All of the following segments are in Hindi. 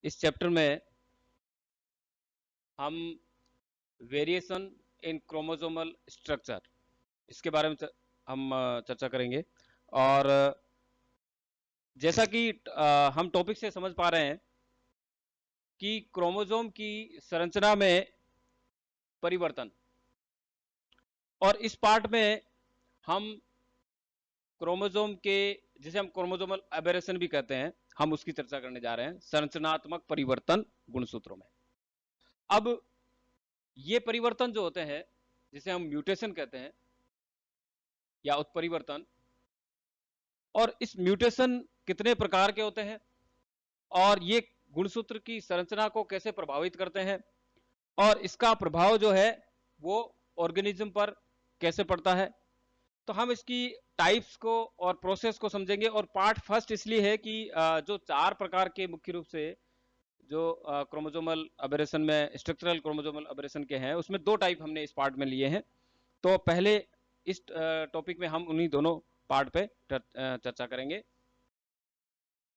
इस चैप्टर में हम वेरिएशन इन क्रोमोसोमल स्ट्रक्चर इसके बारे में हम चर्चा करेंगे। और जैसा कि हम टॉपिक से समझ पा रहे हैं कि क्रोमोसोम की संरचना में परिवर्तन, और इस पार्ट में हम क्रोमोसोम के, जिसे हम क्रोमोसोमल एबेरेशन भी कहते हैं, हम उसकी चर्चा करने जा रहे हैं संरचनात्मक परिवर्तन गुणसूत्रों में। अब ये परिवर्तन जो होते हैं जिसे हम म्यूटेशन कहते हैं या उत्परिवर्तन, और इस म्यूटेशन कितने प्रकार के होते हैं और ये गुणसूत्र की संरचना को कैसे प्रभावित करते हैं, और इसका प्रभाव जो है वो ऑर्गेनिज्म पर कैसे पड़ता है, तो हम इसकी टाइप्स को और प्रोसेस को समझेंगे। और पार्ट फर्स्ट इसलिए है कि जो 4 प्रकार के मुख्य रूप से जो क्रोमोसोमल अबेरेशन में, स्ट्रक्चरल क्रोमोसोमल अबेरेशन के हैं, उसमें 2 टाइप हमने इस पार्ट में लिए हैं। तो पहले इस टॉपिक में हम उन्हीं दोनों पार्ट पे चर्चा करेंगे।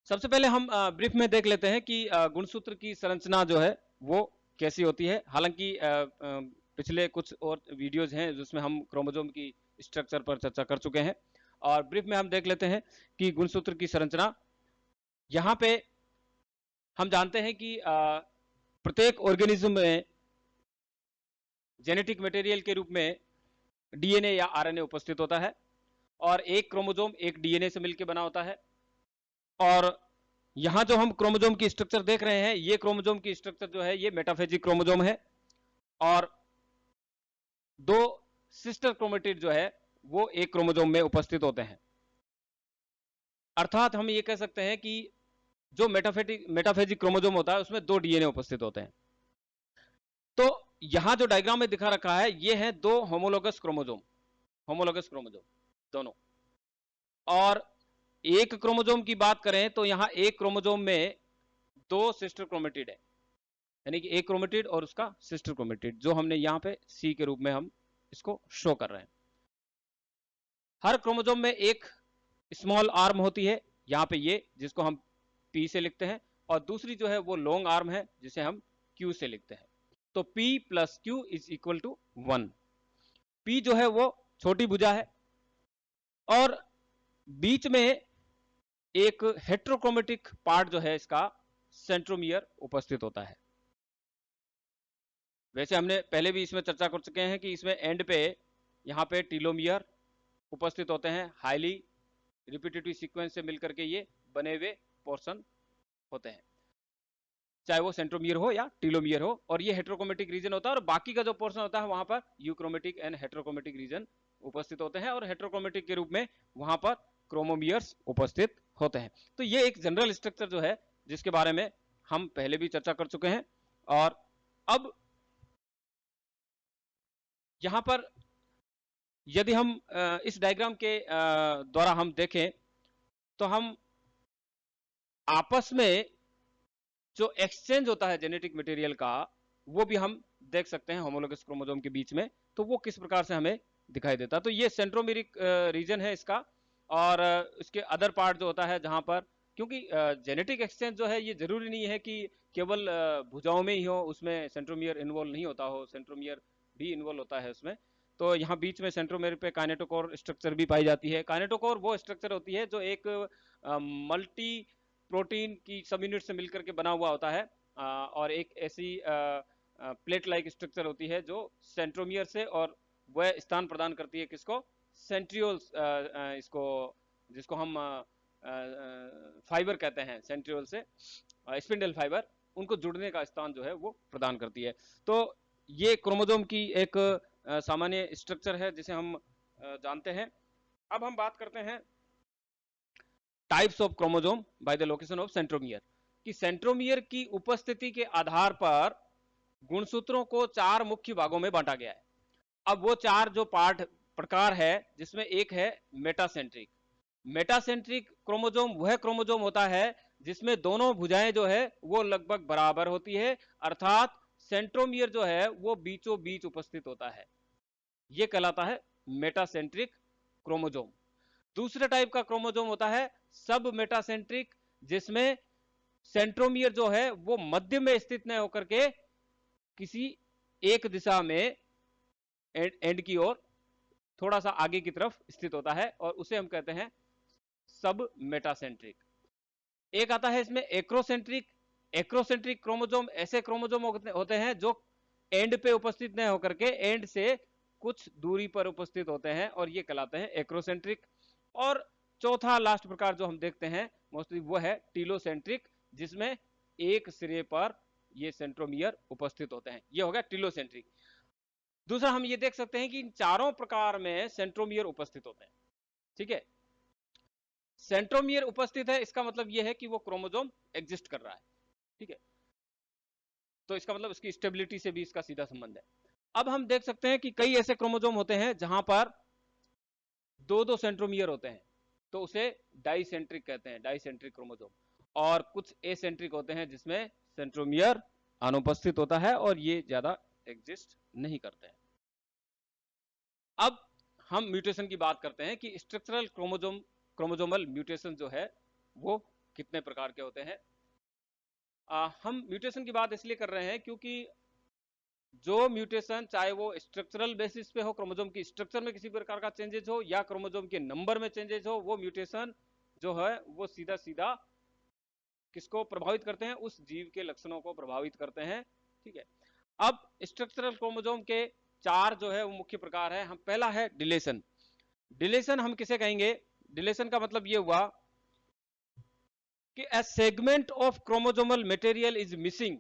सबसे पहले हम ब्रीफ में देख लेते हैं कि गुणसूत्र की संरचना जो है वो कैसी होती है। हालांकि पिछले कुछ और वीडियोज हैं जिसमें हम क्रोमोसोम की स्ट्रक्चर पर चर्चा कर चुके हैं, और ब्रीफ में हम देख लेते हैं कि गुणसूत्र की संरचना। यहाँ पे हम जानते हैं कि प्रत्येक ऑर्गेनिज्म में जेनेटिक मटेरियल के रूप में डीएनए या आरएनए उपस्थित होता है, और एक क्रोमोसोम एक डीएनए से मिलकर बना होता है। और यहां जो हम क्रोमोसोम की स्ट्रक्चर देख रहे हैं, ये क्रोमोसोम की स्ट्रक्चर जो है ये मेटाफेजिक क्रोमोसोम है, और 2 सिस्टर क्रोमेटिड जो है वो एक क्रोमोसोम में उपस्थित होते हैं। अर्थात हम ये कह सकते हैं कि जो मेटाफेजिक क्रोमोसोम होता है उसमें 2 डीएनए उपस्थित होते हैं। तो यहां जो डायग्राम में दिखा रखा है ये है 2 होमोलोगस क्रोमोसोम, होमोलोगस क्रोमोसोम दोनों। और एक क्रोमोसोम की बात करें तो यहां एक क्रोमोसोम में 2 सिस्टर क्रोमेटिड है, यानी कि एक क्रोमेटिड और उसका सिस्टर क्रोमेटिड, जो हमने यहाँ पे सी के रूप में हम इसको शो कर रहे हैं। हर क्रोमोसोम में एक स्मॉल आर्म होती है, यहाँ पे ये, जिसको हम पी से लिखते हैं, और दूसरी जो है वो लॉन्ग आर्म है जिसे हम क्यू से लिखते हैं। तो P plus Q is equal to 1। P जो है वो छोटी भुजा है, और बीच में एक हेट्रोक्रोमेटिक पार्ट जो है इसका सेंट्रोमियर उपस्थित होता है। वैसे हमने पहले भी इसमें चर्चा कर चुके हैं कि इसमें एंड पे यहाँ पे टीलोमियर उपस्थित होते हैं, हाईली रिपीटेटिव सीक्वेंस से मिलकर के ये बने हुए पोर्शन होते हैं, चाहे वो सेंट्रोमियर हो या टीलोमियर हो। और ये हेट्रोक्रोमेटिक रीजन होता है, और बाकी का जो पोर्शन होता है वहां पर यूक्रोमेटिक एंड हेट्रोक्रोमेटिक रीजन उपस्थित होते हैं, और हेट्रोक्रोमेटिक के रूप में वहां पर क्रोमोमियर्स उपस्थित होते हैं। तो ये एक जनरल स्ट्रक्चर जो है जिसके बारे में हम पहले भी चर्चा कर चुके हैं। और अब यहां पर यदि हम इस डायग्राम के द्वारा हम देखें तो हम आपस में जो एक्सचेंज होता है जेनेटिक मटेरियल का वो भी हम देख सकते हैं होमोलोगस क्रोमोसोम के बीच में, तो वो किस प्रकार से हमें दिखाई देता है। तो ये सेंट्रोमेरिक रीजन है इसका, और इसके अदर पार्ट जो होता है जहां पर, क्योंकि जेनेटिक एक्सचेंज जो है ये जरूरी नहीं है कि केवल भुजाओं में ही हो, उसमें सेंट्रोमियर इन्वॉल्व नहीं होता हो, सेंट्रोमियर भी इन्वॉल्व होता है उसमें। तो यहाँ बीच में सेंट्रोमेयर पे काइनेटोकोर स्ट्रक्चर भी पाई जाती है। काइनेटोकोर वो स्ट्रक्चर होती है जो एक मल्टी प्रोटीन की सब यूनिट से मिलकर के बना हुआ होता है, और एक ऐसी प्लेट लाइक स्ट्रक्चर होती है जो सेंट्रोमियर से, और वह स्थान प्रदान करती है किसको, सेंट्रियोल्स, इसको जिसको हम फाइबर कहते हैं, सेंट्रियोल से स्पिंडल फाइबर, उनको जुड़ने का स्थान जो है वो प्रदान करती है। तो ये क्रोमोसोम की एक सामान्य स्ट्रक्चर है जिसे हम जानते हैं। अब हम बात करते हैं types of chromosome by the location of centromere, कि सेंट्रोमियर की उपस्थिति के आधार पर गुणसूत्रों को 4 मुख्य भागों में बांटा गया है। अब वो 4 जो पार्ट प्रकार है जिसमें एक है मेटासेंट्रिक। मेटासेंट्रिक क्रोमोसोम वह क्रोमोसोम होता है जिसमें दोनों भुजाएं जो है वो लगभग बराबर होती है, अर्थात सेंट्रोमियर जो है वो बीचों बीच उपस्थित होता है, ये कहलाता है मेटासेंट्रिक क्रोमोसोम। दूसरे टाइप का क्रोमोसोम होता है सब मेटासेंट्रिक, जिसमें सेंट्रोमियर जो है वो मध्य में स्थित न होकर के किसी एक दिशा में एंड की ओर थोड़ा सा आगे की तरफ स्थित होता है, और उसे हम कहते हैं सब मेटासेंट्रिक। एक आता है इसमें एक्रोसेंट्रिक। एक्रोसेंट्रिक क्रोमोजोम ऐसे क्रोमोजोम होते हैं जो एंड पे उपस्थित न होकर के एंड से कुछ दूरी पर उपस्थित होते हैं, और ये कहलाते हैं एक्रोसेंट्रिक। और चौथा लास्ट प्रकार जो हम देखते हैं मोस्टली वो है टीलोसेंट्रिक, जिसमें एक सिरे पर ये सेंट्रोमियर उपस्थित होते हैं। ये हो गया टीलोसेंट्रिक। दूसरा हम ये देख सकते हैं कि इन चारों प्रकार में सेंट्रोमियर उपस्थित होते हैं। ठीक है, सेंट्रोमियर उपस्थित है इसका मतलब यह है कि वो क्रोमोजोम एग्जिस्ट कर रहा है। ठीक है, तो इसका मतलब उसकी स्टेबिलिटी से भी इसका सीधा संबंध है। अब हम देख सकते हैं कि कई ऐसे क्रोमोजोम होते हैं जहां पर दो दो सेंट्रोमियर होते हैं, तो उसे डाइसेंट्रिक कहते हैं, डाइसेंट्रिक क्रोमोजोम। और कुछ एसेंट्रिक होते हैं जिसमें सेंट्रोमियर अनुपस्थित होता है और ये ज्यादा एग्जिस्ट नहीं करते हैं। अब हम म्यूटेशन की बात करते हैं कि स्ट्रक्चरल क्रोमोजोमल म्यूटेशन जो है वो कितने प्रकार के होते हैं। हम म्यूटेशन की बात इसलिए कर रहे हैं क्योंकि जो म्यूटेशन चाहे वो स्ट्रक्चरल बेसिस पे हो, क्रोमोजोम की स्ट्रक्चर में किसी प्रकार का चेंजेस हो या क्रोमोजोम के नंबर में चेंजेस हो, वो म्यूटेशन जो है वो सीधा सीधा किसको प्रभावित करते हैं, उस जीव के लक्षणों को प्रभावित करते हैं। ठीक है, अब स्ट्रक्चरल क्रोमोजोम के चार जो है वो मुख्य प्रकार है। हम पहला है डिलेशन। डिलेशन हम किसे कहेंगे? डिलेशन का मतलब ये हुआ कि a segment of chromosomal material is missing.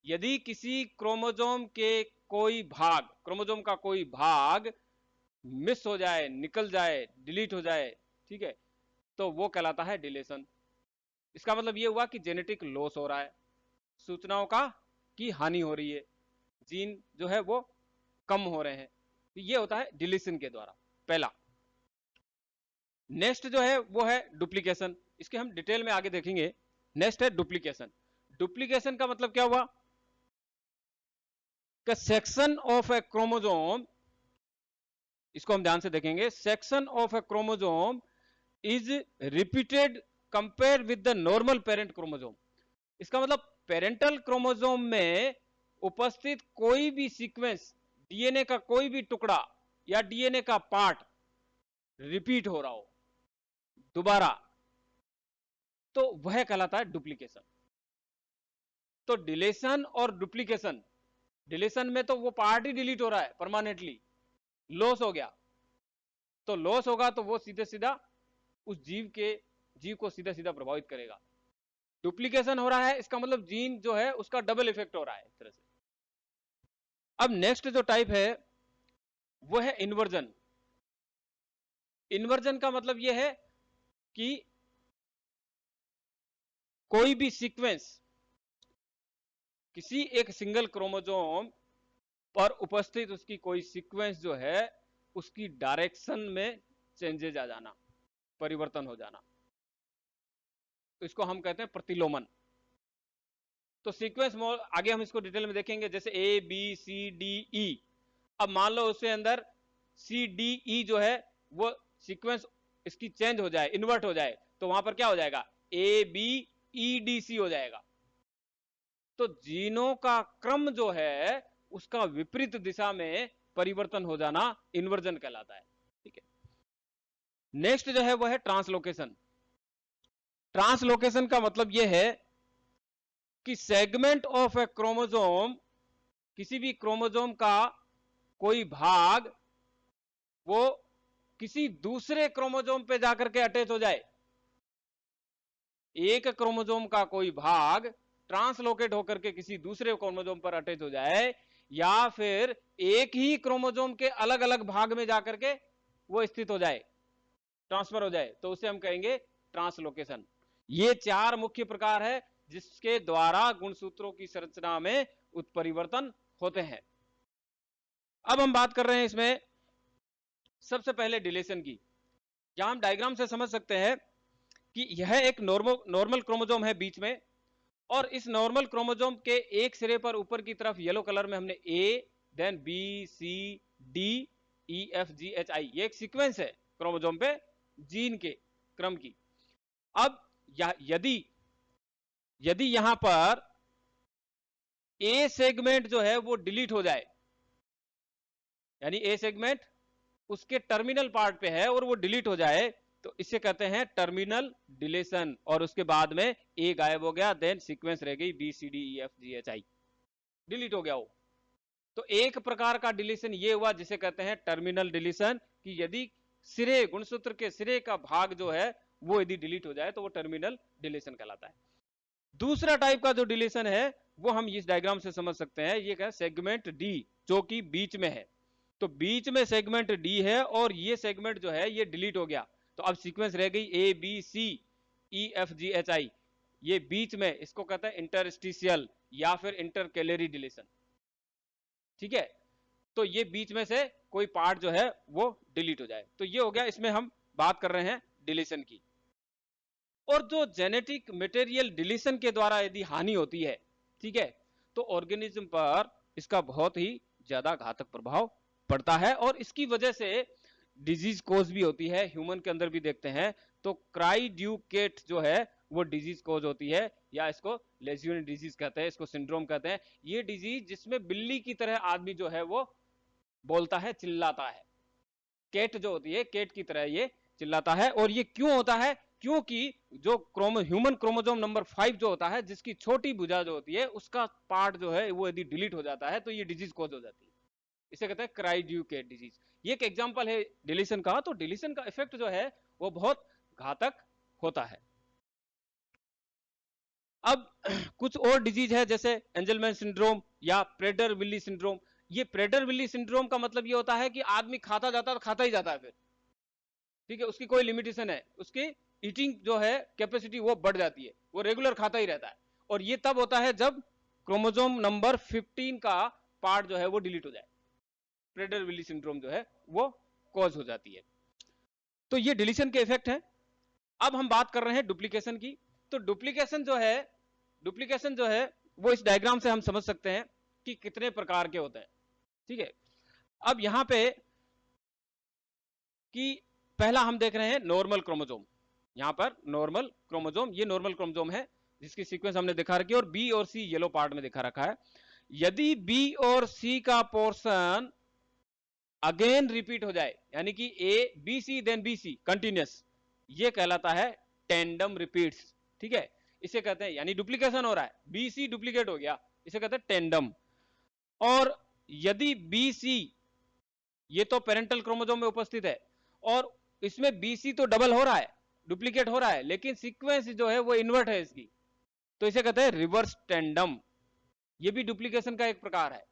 यदि किसी क्रोमोजोम के कोई भाग, क्रोमोजोम का कोई भाग मिस हो जाए, निकल जाए, डिलीट हो जाए, ठीक है, तो वो कहलाता है डिलेशन। इसका मतलब ये हुआ कि जेनेटिक लॉस हो रहा है, सूचनाओं का की हानि हो रही है, जीन जो है वो कम हो रहे हैं। तो ये होता है डिलीशन के द्वारा, पहला। नेक्स्ट जो है वो है डुप्लीकेशन। इसके हम डिटेल में आगे देखेंगे। नेक्स्ट है डुप्लीकेशन। डुप्लीकेशन का मतलब क्या हुआ कि सेक्शन ऑफ ए क्रोमोजोम, इसको हम ध्यान से देखेंगे, section of A chromosome is repeated compare with the normal parent chromosome. इसका मतलब पेरेंटल क्रोमोजोम में उपस्थित कोई भी सीक्वेंस, डीएनए का कोई भी टुकड़ा या डीएनए का पार्ट रिपीट हो रहा हो दोबारा, तो वह कहलाता है डुप्लीकेशन। तो डिलेशन और डुप्लीकेशन, डिलेशन में तो वो पार्ट ही डिलीट हो रहा है परमानेंटली, लॉस हो गया, तो लॉस होगा तो वो सीधे सीधा उस जीव को सीधा सीधा प्रभावित करेगा। डुप्लीकेशन हो रहा है इसका मतलब जीन जो है उसका डबल इफेक्ट हो रहा है इस तरह से। अब नेक्स्ट जो टाइप है वो है इन्वर्जन। इन्वर्जन का मतलब यह है कि कोई भी सीक्वेंस किसी एक सिंगल क्रोमोजोम पर उपस्थित उसकी कोई सीक्वेंस जो है उसकी डायरेक्शन में चेंजेज आ जाना, परिवर्तन हो जाना, तो इसको हम कहते हैं प्रतिलोमन। तो सीक्वेंस आगे हम इसको डिटेल में देखेंगे, जैसे ए बी सी डी ई। अब मान लो उसके अंदर सी डी ई जो है वो सीक्वेंस इसकी चेंज हो जाए, इन्वर्ट हो जाए, तो वहां पर क्या हो जाएगा, A B E D C हो जाएगा। तो जीनों का क्रम जो है उसका विपरीत दिशा में परिवर्तन हो जाना इन्वर्जन कहलाता है। ठीक है, नेक्स्ट जो है वो है ट्रांसलोकेशन। ट्रांसलोकेशन का मतलब यह है कि सेगमेंट ऑफ ए क्रोमोजोम, किसी भी क्रोमोजोम का कोई भाग वो किसी दूसरे क्रोमोजोम पे जाकर के अटैच हो जाए। एक क्रोमोजोम का कोई भाग ट्रांसलोकेट होकर के किसी दूसरे क्रोमोजोम पर अटैच हो जाए, या फिर एक ही क्रोमोजोम के अलग अलग भाग में जाकर के वो स्थित हो जाए, ट्रांसफर हो जाए, तो उसे हम कहेंगे ट्रांसलोकेशन। ये चार मुख्य प्रकार है जिसके द्वारा गुणसूत्रों की संरचना में उत्परिवर्तन होते हैं। अब हम बात कर रहे हैं इसमें सबसे पहले डिलेशन की। यहां हम डायग्राम से समझ सकते हैं कि यह एक नॉर्मल क्रोमोजोम है बीच में, और इस नॉर्मल क्रोमोजोम के एक सिरे पर ऊपर की तरफ येलो कलर में हमने A, then B C D E F G H I, ये एक सीक्वेंस है क्रोमोजोम पे जीन के क्रम की। अब यदि यदि यहां पर ए सेगमेंट जो है वो डिलीट हो जाए, यानी ए सेगमेंट उसके टर्मिनल पार्ट पे है और वो डिलीट हो जाए, तो इसे कहते हैं टर्मिनल डिलीशन, और उसके बाद में ए गायब हो गया, देन सीक्वेंस रह गई B C D E F G H I, delete हो गया वो। तो एक प्रकार का डिलीशन ये हुआ जिसे कहते हैं टर्मिनल डिलीशन, कि यदि सिरे, गुणसूत्र के सिरे का भाग जो है वो यदि डिलीट हो जाए तो वो टर्मिनल डिलीशन कहलाता है। दूसरा टाइप का जो डिलीशन है वो हम इस डायग्राम से समझ सकते हैं, ये क्या, सेगमेंट डी जो कि बीच में है, तो बीच में सेगमेंट डी है और ये सेगमेंट जो है ये डिलीट हो गया, तो अब सीक्वेंस रह गई A B C E F G H I, ये बीच में, इसको कहते हैं इंटरस्टिशियल या फिर इंटरकैलरी डिलीशन, ठीक है। तो ये बीच में से कोई पार्ट जो है वो डिलीट हो जाए, तो ये हो गया, इसमें हम बात कर रहे हैं डिलीशन की। और जो जेनेटिक मटेरियल डिलीशन के द्वारा यदि हानि होती है, ठीक है, तो ऑर्गेनिज्म पर इसका बहुत ही ज्यादा घातक प्रभाव पड़ता है, और इसकी वजह से डिजीज कोज भी होती है, ह्यूमन के अंदर भी देखते हैं, तो क्राइड्यूकेट जो है वो डिजीज कोज होती है, या इसको लेजियन डिजीज कहते हैं, इसको सिंड्रोम कहते हैं। ये डिजीज जिसमें बिल्ली की तरह आदमी जो है वो बोलता है, चिल्लाता है, केट जो होती है केट की तरह ये चिल्लाता है। और ये क्यों होता है, क्योंकि जो ह्यूमन क्रोमोसोम नंबर 5 जो होता है, जिसकी छोटी भुजा जो होती है उसका पार्ट जो है वो यदि डिलीट हो जाता है तो ये डिजीज कोज हो जाती है, इसे कहते हैं क्राइड्यूकेट डिजीज। ये एक एग्जांपल है डिलीशन का। तो डिलीशन का इफेक्ट जो है वो बहुत घातक होता है। अब कुछ और डिजीज है जैसे एंजलमैन सिंड्रोम या प्रेडर विली सिंड्रोम। ये प्रेडर विली सिंड्रोम का मतलब ये होता है कि आदमी खाता जाता है तो खाता ही जाता है फिर, ठीक है, उसकी कोई लिमिटेशन है, उसकी ईटिंग जो है कैपेसिटी वो बढ़ जाती है, वो रेगुलर खाता ही रहता है। और ये तब होता है जब क्रोमोसोम नंबर 15 का पार्ट जो है वो डिलीट हो जाए, प्रेडर विली सिंड्रोम जो है वो कॉज हो जाती है। तो ये डिलीशन के इफेक्ट है। अब हम बात कर रहे हैं डुप्लीकेशन की। तो डुप्लीकेशन जो है वो इस डायग्राम से हम समझ सकते हैं कि कितने प्रकार के होते हैं, ठीक है। अब यहां पे कि पहला हम देख रहे हैं नॉर्मल क्रोमोसोम, यहां पर नॉर्मल क्रोमोसोम, ये नॉर्मल क्रोमोसोम है जिसकी सीक्वेंस हमने दिखा रखी है, और बी और सी येलो पार्ट में दिखा रखा है। यदि बी और सी का पोर्शन अगेन रिपीट हो जाए, यानी कि A B C then B C continuous, ये कहलाता है टेंडम रिपीट्स, ठीक है। इसे कहते हैं, यानी डुप्लीकेशन हो रहा है, बी सी डुप्लीकेट हो गया, इसे कहते हैं टेंडम। और यदि बी सी, ये तो पेरेंटल क्रोमोसोम में उपस्थित है, और इसमें बी सी तो डबल हो रहा है, डुप्लीकेट हो रहा है, लेकिन सीक्वेंस जो है वो इन्वर्ट है इसकी, तो इसे कहते हैं रिवर्स टेंडम, ये भी डुप्लीकेशन का एक प्रकार है।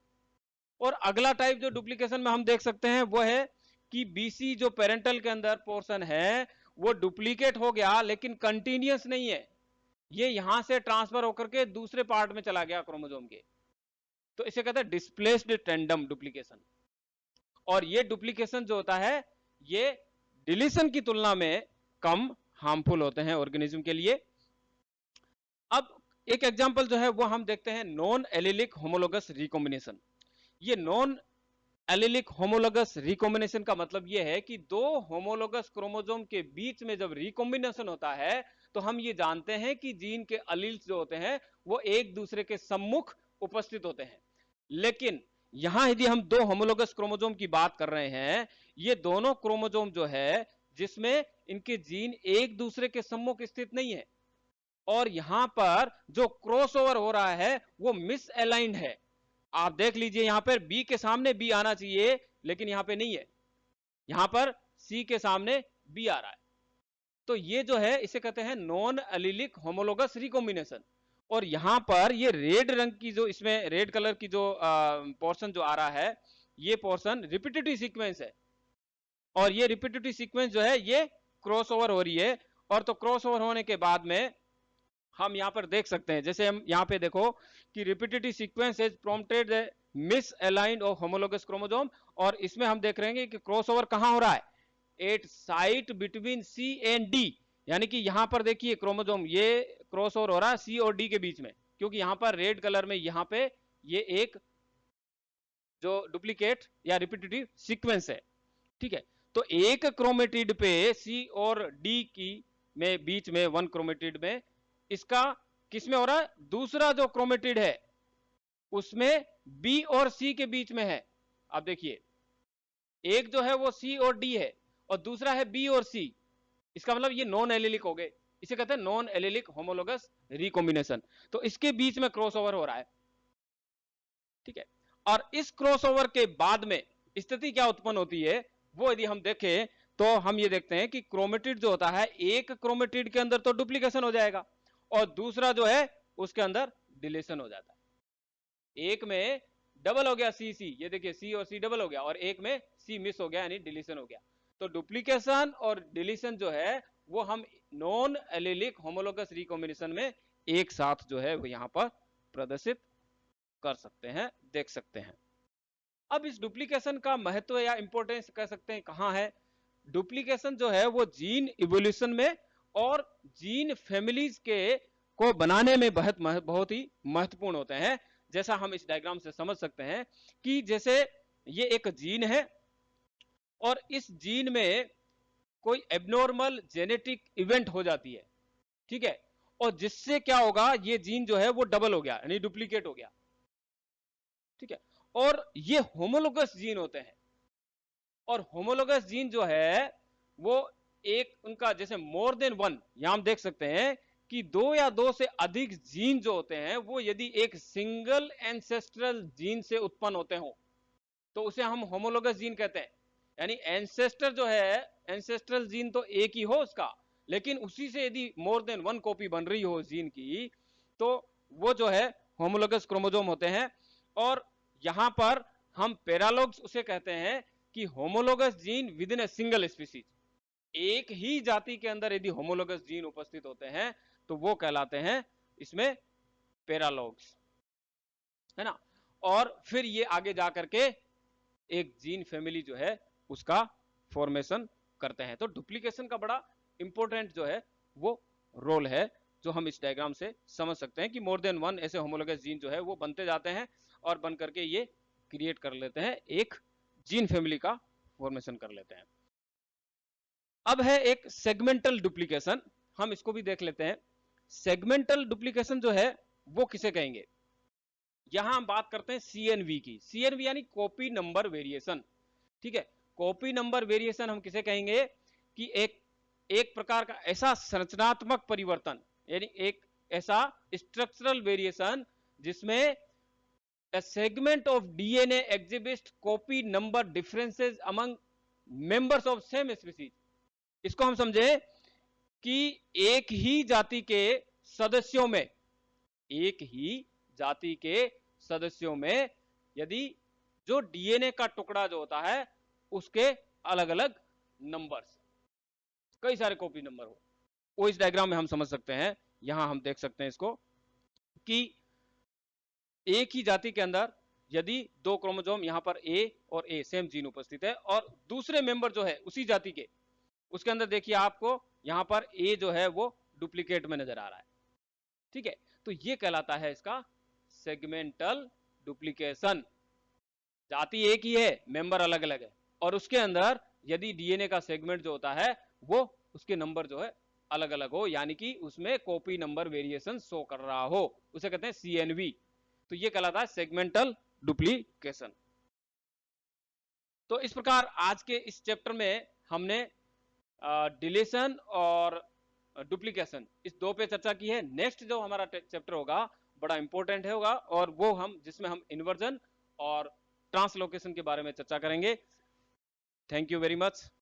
और अगला टाइप जो डुप्लीकेशन में हम देख सकते हैं वो है कि बीसी जो पेरेंटल के अंदर पोर्शन है वो डुप्लीकेट हो गया लेकिन कंटिन्यूअस नहीं है, ये यहां से ट्रांसफर होकर के दूसरे पार्ट में चला गया क्रोमोसोम के, तो इसे कहते हैं डिस्प्लेस्ड टेंडम डुप्लीकेशन। और ये डुप्लीकेशन जो होता है ये डिलीशन की तुलना में कम हार्मफुल होते हैं ऑर्गेनिज्म के लिए। अब एक एग्जांपल जो है वो हम देखते हैं नॉन एलिलिक होमोलोगस रिकॉम्बिनेशन। ये नॉन एलिलिक होमोलोगस रिकॉम्बिनेशन का मतलब यह है कि दो होमोलोगस क्रोमोसोम के बीच में जब रिकॉम्बिनेशन होता है तो हम ये जानते हैं कि जीन के अलील्स जो होते हैं वो एक दूसरे के सम्मुख उपस्थित होते हैं। लेकिन यहां यदि हम दो होमोलोगस क्रोमोसोम की बात कर रहे हैं, ये दोनों क्रोमोसोम जो है जिसमें इनके जीन एक दूसरे के सम्मुख स्थित नहीं है, और यहां पर जो क्रॉसओवर हो रहा है वो मिस अलाइंड है। आप देख लीजिए यहां पर बी के सामने बी आना चाहिए लेकिन यहां पे नहीं है, यहां पर सी के सामने बी आ रहा है, तो ये जो है इसे कहते हैं नॉन एलिलिक होमोलोगस रिकॉम्बिनेशन। और यहां पर ये रेड रंग की जो, इसमें रेड कलर की जो पोर्शन जो आ रहा है, ये पोर्शन रिपीटेटिव सीक्वेंस है, और ये रिपीटेटिव सीक्वेंस जो है ये क्रॉसओवर हो रही है। और तो क्रॉसओवर होने के बाद में हम यहां पर देख सकते हैं, जैसे हम यहां पे देखो कि repetitive sequence is prompted miss aligned of homologous chromosome, और इसमें हम देख रहे हैं कि क्रॉसओवर कहां हो रहा है, at site between C and D, यानी कि यहां पर देखिए क्रोमोसोम ये क्रॉसओवर हो रहा है सी और डी के बीच में, क्योंकि यहां पर रेड कलर में यहां पे ये एक जो डुप्लीकेट या रिपीटेटिव सीक्वेंस है, ठीक है। तो एक क्रोमेटिड पे सी और डी की में बीच में वन क्रोमेटिड में इसका किसमें हो रहा है? दूसरा जो क्रोमेटिड है उसमें बी और सी के बीच में है। आप देखिए, एक जो है वो सी और डी है और दूसरा है बी और सी। इसका मतलब ये नॉन एलिलिक हो गए, इसे कहते हैं नॉन एलिलिक होमोलोगस रिकॉम्बिनेशन। तो इसके बीच में क्रॉसओवर हो रहा है, ठीक है। और इस क्रॉसओवर के बाद में स्थिति क्या उत्पन्न होती है, वो यदि हम देखें तो हम ये देखते हैं कि क्रोमेटिड जो होता है, एक क्रोमेटिड के अंदर तो डुप्लीकेशन हो जाएगा और दूसरा जो है उसके अंदर डिलीशन हो जाता है। एक में डबल हो गया सी सी, ये देखिए सी और सी डबल हो गया, और एक में सी मिस हो गया यानी डिलीशन हो गया। तो डुप्लीकेशन और डिलीशन जो है वो हम नॉन एलिलिक होमोलोगस रिकॉम्बिनेशन में एक साथ जो है वो यहां पर प्रदर्शित कर सकते हैं, देख सकते हैं। अब इस डुप्लीकेशन का महत्व या इंपॉर्टेंस कह सकते हैं कहां है। डुप्लीकेशन जो है वो जीन इवोल्यूशन में और जीन फैमिलीज के को बनाने में बहुत ही महत्वपूर्ण होते हैं। जैसा हम इस डायग्राम से समझ सकते हैं कि जैसे ये एक जीन है और इस जीन में कोई एबनॉर्मल जेनेटिक इवेंट हो जाती है, ठीक है, और जिससे क्या होगा, ये जीन जो है वो डबल हो गया यानी डुप्लीकेट हो गया, ठीक है। और ये होमोलोगस जीन होते हैं, और होमोलोगस जीन जो है वो एक उनका जैसे मोर देन वन, यहां हम देख सकते हैं कि दो या दो से अधिक जीन जो होते हैं वो यदि एक सिंगल एंसेस्ट्रल जीन से उत्पन्न होते हो तो उसे हम होमोलोगस जीन कहते हैं। यानी एंसेस्टर जो है, एंसेस्ट्रल जीन तो एक ही हो उसका, लेकिन उसी से यदि मोर देन वन कॉपी बन रही हो जीन की तो वो जो है होमोलोगस क्रोमोसोम होते हैं। और यहां पर हम पैरालॉग्स उसे कहते हैं कि homologous gene with in a single species, एक ही जाति के अंदर यदि होमोलोगस जीन उपस्थित होते हैं तो वो कहलाते हैं इसमें पैरालॉग्स, है ना। और फिर ये आगे जा करके एक जीन फैमिली जो है उसका फॉर्मेशन करते हैं। तो डुप्लीकेशन का बड़ा इंपॉर्टेंट जो है वो रोल है, जो हम इस डायग्राम से समझ सकते हैं कि मोर देन वन ऐसे होमोलोगस जीन जो है वो बनते जाते हैं और बन करके ये क्रिएट कर लेते हैं, एक जीन फैमिली का फॉर्मेशन कर लेते हैं। अब है एक सेगमेंटल डुप्लीकेशन, हम इसको भी देख लेते हैं। सेगमेंटल डुप्लीकेशन जो है वो किसे कहेंगे, यहां हम बात करते हैं सीएनवी की। सीएनवी यानी कॉपी नंबर वेरिएशन, ठीक है। कॉपी नंबर वेरिएशन हम किसे कहेंगे कि एक प्रकार का ऐसा संरचनात्मक परिवर्तन, यानी एक ऐसा स्ट्रक्चरल वेरिएशन जिसमें a segment of DNA exhibits copy number differences among members of same species। इसको हम समझे कि एक ही जाति के सदस्यों में, एक ही जाति के सदस्यों में यदि जो डीएनए का टुकड़ा जो होता है उसके अलग अलग नंबर्स, कई सारे कॉपी नंबर हो, वो इस डायग्राम में हम समझ सकते हैं। यहां हम देख सकते हैं इसको कि एक ही जाति के अंदर यदि दो क्रोमोसोम, यहां पर ए और ए सेम जीन उपस्थित है, और दूसरे मेंबर जो है उसी जाति के, उसके अंदर देखिए आपको यहां पर ए जो है वो डुप्लीकेट में नजर आ रहा है, ठीक है। तो ये कहलाता है इसका सेगमेंटल डुप्लीकेशन। जाति एक ही है, मेंबर अलग अलग है, और उसके अंदर यदि डीएनए का सेगमेंट जो होता है वो उसके नंबर जो है अलग अलग हो, यानी कि उसमें कॉपी नंबर वेरिएशन शो कर रहा हो, उसे कहते हैं सीएनवी। तो ये कहलाता है सेगमेंटल डुप्लीकेशन। तो इस प्रकार आज के इस चैप्टर में हमने डिलीशन और डुप्लीकेशन इस दो पे चर्चा की है। नेक्स्ट जो हमारा चैप्टर होगा बड़ा इंपॉर्टेंट होगा, और वो हम जिसमें हम इन्वर्जन और ट्रांसलोकेशन के बारे में चर्चा करेंगे। Thank you very much.